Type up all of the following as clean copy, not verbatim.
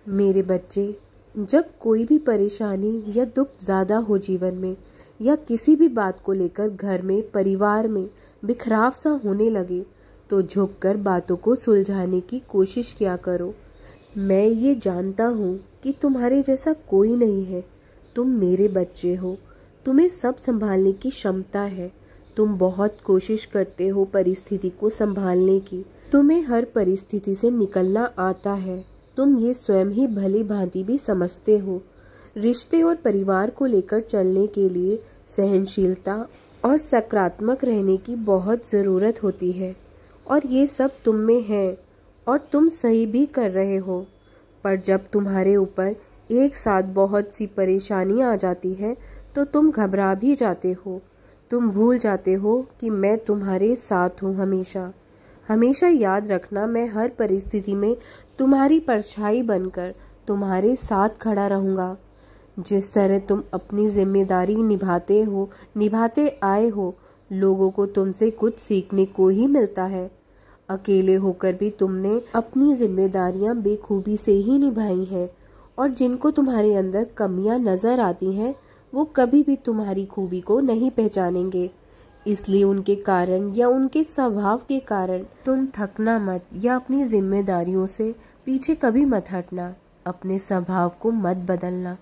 मेरे बच्चे, जब कोई भी परेशानी या दुख ज़्यादा हो जीवन में, या किसी भी बात को लेकर घर में, परिवार में बिखराव सा होने लगे, तो झुककर बातों को सुलझाने की कोशिश किया करो। मैं ये जानता हूँ कि तुम्हारे जैसा कोई नहीं है। तुम मेरे बच्चे हो, तुम्हें सब संभालने की क्षमता है। तुम बहुत कोशिश करते हो परिस्थिति को संभालने की। तुम्हें हर परिस्थिति से निकलना आता है। तुम ये स्वयं ही भली भांति भी समझते हो। रिश्ते और परिवार को लेकर चलने के लिए सहनशीलता और सकारात्मक रहने की बहुत ज़रूरत होती है, और ये सब तुम में है और तुम सही भी कर रहे हो। पर जब तुम्हारे ऊपर एक साथ बहुत सी परेशानी आ जाती है तो तुम घबरा भी जाते हो। तुम भूल जाते हो कि मैं तुम्हारे साथ हूँ हमेशा। हमेशा याद रखना, मैं हर परिस्थिति में तुम्हारी परछाई बनकर तुम्हारे साथ खड़ा रहूँगा। जिस तरह तुम अपनी जिम्मेदारी निभाते आए हो, लोगों को तुमसे कुछ सीखने को ही मिलता है। अकेले होकर भी तुमने अपनी जिम्मेदारियां बेखूबी से ही निभाई हैं, और जिनको तुम्हारे अंदर कमियां नजर आती हैं, वो कभी भी तुम्हारी खूबी को नहीं पहचानेंगे। इसलिए उनके कारण या उनके स्वभाव के कारण तुम थकना मत, या अपनी जिम्मेदारियों से पीछे कभी मत हटना। अपने स्वभाव को मत बदलना।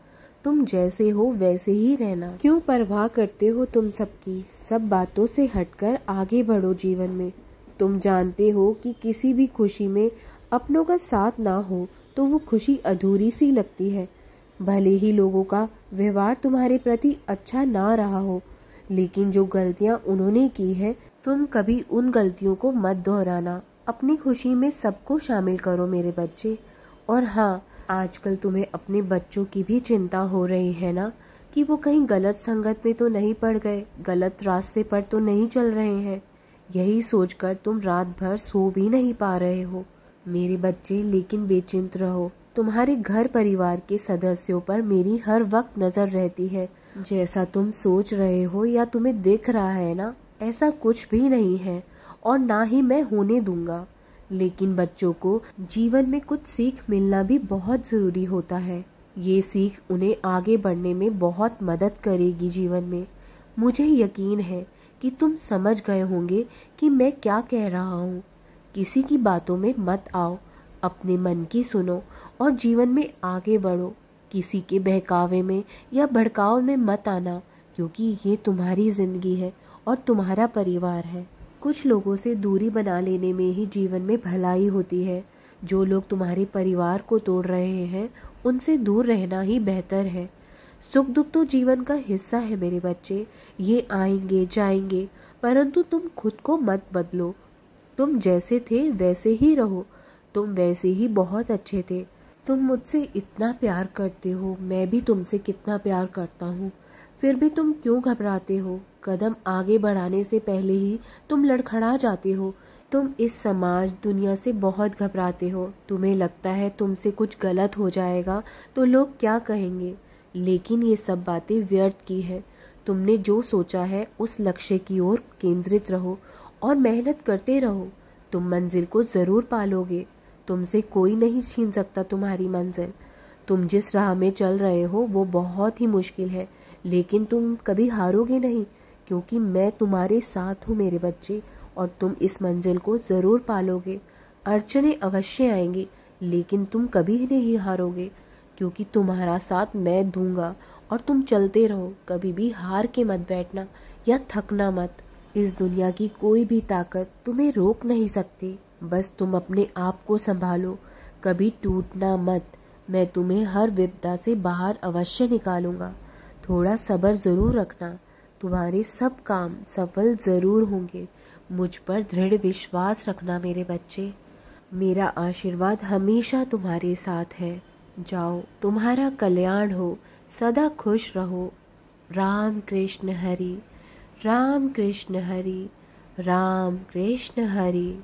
तुम जैसे हो वैसे ही रहना। क्यों परवाह करते हो तुम सबकी? सब बातों से हटकर आगे बढ़ो जीवन में। तुम जानते हो कि किसी भी खुशी में अपनों का साथ ना हो तो वो खुशी अधूरी सी लगती है। भले ही लोगों का व्यवहार तुम्हारे प्रति अच्छा ना रहा हो, लेकिन जो गलतियां उन्होंने की है, तुम कभी उन गलतियों को मत दोहराना। अपनी खुशी में सबको शामिल करो मेरे बच्चे। और हाँ, आजकल तुम्हें अपने बच्चों की भी चिंता हो रही है ना, कि वो कहीं गलत संगत में तो नहीं पड़ गए, गलत रास्ते पर तो नहीं चल रहे हैं। यही सोचकर तुम रात भर सो भी नहीं पा रहे हो मेरे बच्चे। लेकिन बेचिंत रहो, तुम्हारे घर परिवार के सदस्यों पर मेरी हर वक्त नजर रहती है। जैसा तुम सोच रहे हो या तुम्हें दिख रहा है ना, ऐसा कुछ भी नहीं है, और ना ही मैं होने दूंगा। लेकिन बच्चों को जीवन में कुछ सीख मिलना भी बहुत जरूरी होता है। ये सीख उन्हें आगे बढ़ने में बहुत मदद करेगी जीवन में। मुझे यकीन है कि तुम समझ गए होंगे कि मैं क्या कह रहा हूँ। किसी की बातों में मत आओ, अपने मन की सुनो और जीवन में आगे बढ़ो। किसी के बहकावे में या भड़काव में मत आना, क्योंकि ये तुम्हारी जिंदगी है और तुम्हारा परिवार है। कुछ लोगों से दूरी बना लेने में ही जीवन में भलाई होती है। जो लोग तुम्हारे परिवार को तोड़ रहे हैं, उनसे दूर रहना ही बेहतर है। सुख दुख तो जीवन का हिस्सा है मेरे बच्चे, ये आएंगे जाएंगे, परंतु तुम खुद को मत बदलो। तुम जैसे थे वैसे ही रहो। तुम वैसे ही बहुत अच्छे थे। तुम मुझसे इतना प्यार करते हो, मैं भी तुमसे कितना प्यार करता हूँ। फिर भी तुम क्यों घबराते हो? कदम आगे बढ़ाने से पहले ही तुम लड़खड़ा जाते हो। तुम इस समाज दुनिया से बहुत घबराते हो। तुम्हें लगता है तुमसे कुछ गलत हो जाएगा तो लोग क्या कहेंगे, लेकिन ये सब बातें व्यर्थ की है। तुमने जो सोचा है उस लक्ष्य की ओर केंद्रित रहो और मेहनत करते रहो। तुम मंजिल को जरूर पालोगे। तुमसे कोई नहीं छीन सकता तुम्हारी मंजिल। तुम जिस राह में चल रहे हो वो बहुत ही मुश्किल है, लेकिन तुम कभी हारोगे नहीं, क्योंकि मैं तुम्हारे साथ हूँ मेरे बच्चे, और तुम इस मंजिल को जरूर पालोगे। अड़चने अवश्य आएंगी, लेकिन तुम कभी नहीं हारोगे, क्योंकि तुम्हारा साथ मैं दूंगा। और तुम चलते रहो, कभी भी हार के मत बैठना या थकना मत। इस दुनिया की कोई भी ताकत तुम्हें रोक नहीं सकती। बस तुम अपने आप को संभालो, कभी टूटना मत। मैं तुम्हें हर विपदा से बाहर अवश्य निकालूंगा। थोड़ा सब्र जरूर रखना, तुम्हारे सब काम सफल जरूर होंगे। मुझ पर दृढ़ विश्वास रखना मेरे बच्चे। मेरा आशीर्वाद हमेशा तुम्हारे साथ है। जाओ, तुम्हारा कल्याण हो, सदा खुश रहो। राम कृष्ण हरि, राम कृष्ण हरि, राम कृष्ण हरि।